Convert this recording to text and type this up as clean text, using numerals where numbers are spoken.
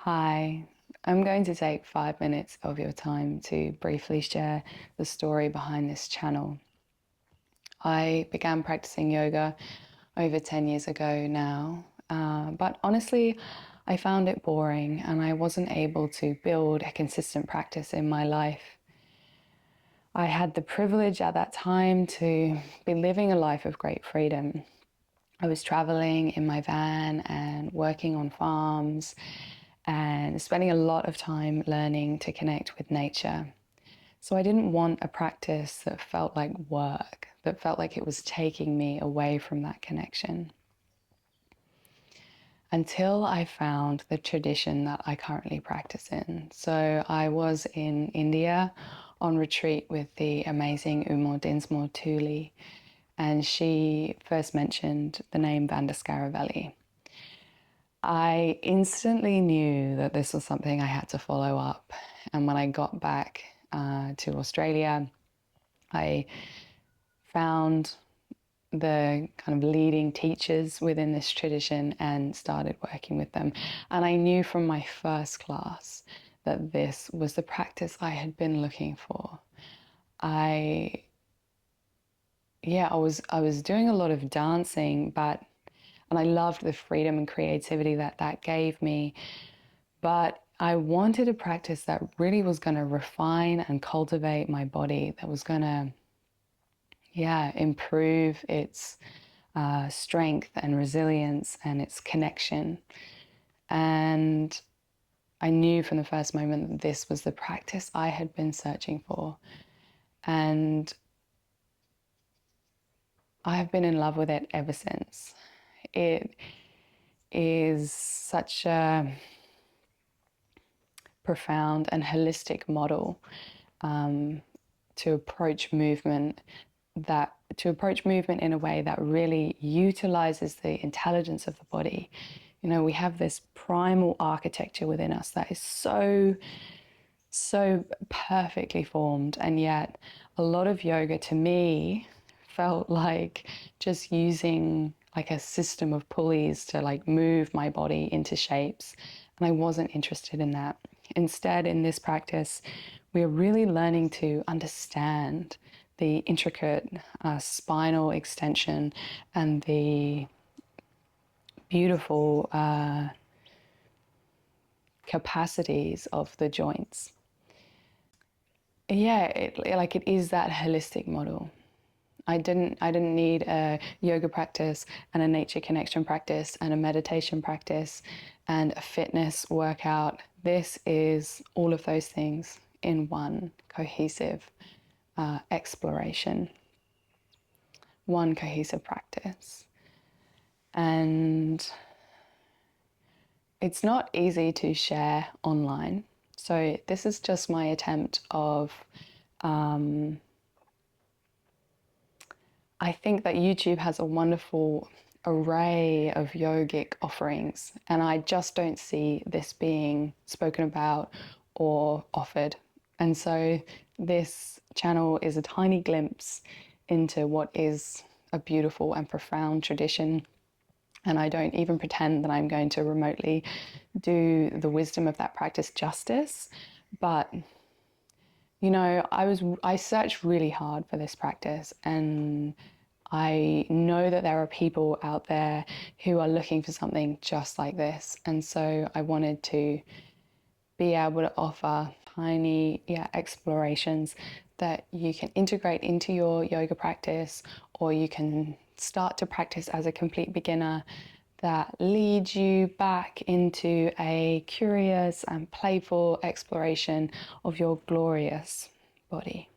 Hi, I'm going to take 5 minutes of your time to briefly share the story behind this channel. I began practicing yoga over 10 years ago now, but honestly, I found it boring and I wasn't able to build a consistent practice in my life. I had the privilege at that time to be living a life of great freedom. I was traveling in my van and working on farms and spending a lot of time learning to connect with nature. So I didn't want a practice that felt like work, that felt like it was taking me away from that connection. Until I found the tradition that I currently practice in. So I was in India on retreat with the amazing Umar Dinsmore Tuli, and she first mentioned the name Vanda Scaravelli. I instantly knew that this was something I had to follow up. And when I got back to Australia, I found the kind of leading teachers within this tradition and started working with them. And I knew from my first class that this was the practice I had been looking for. I was doing a lot of dancing, and I loved the freedom and creativity that that gave me. But I wanted a practice that really was going to refine and cultivate my body, that was going to, improve its strength and resilience and its connection. And I knew from the first moment that this was the practice I had been searching for. And I have been in love with it ever since. It is such a profound and holistic model to approach movement in a way that really utilizes the intelligence of the body. You know, we have this primal architecture within us that is so perfectly formed, and yet a lot of yoga to me felt like just using like a system of pulleys to like move my body into shapes, and I wasn't interested in that. Instead, in this practice, we are really learning to understand the intricate spinal extension and the beautiful capacities of the joints. Yeah, it is that holistic model. I didn't need a yoga practice and a nature connection practice and a meditation practice and a fitness workout. This is all of those things in one cohesive exploration, one cohesive practice. And it's not easy to share online. So this is just my attempt of I think that YouTube has a wonderful array of yogic offerings, and I just don't see this being spoken about or offered. And so this channel is a tiny glimpse into what is a beautiful and profound tradition. And I don't even pretend that I'm going to remotely do the wisdom of that practice justice. But you know, I searched really hard for this practice, and I know that there are people out there who are looking for something just like this. And so I wanted to be able to offer tiny explorations that you can integrate into your yoga practice, or you can start to practice as a complete beginner, that leads you back into a curious and playful exploration of your glorious body.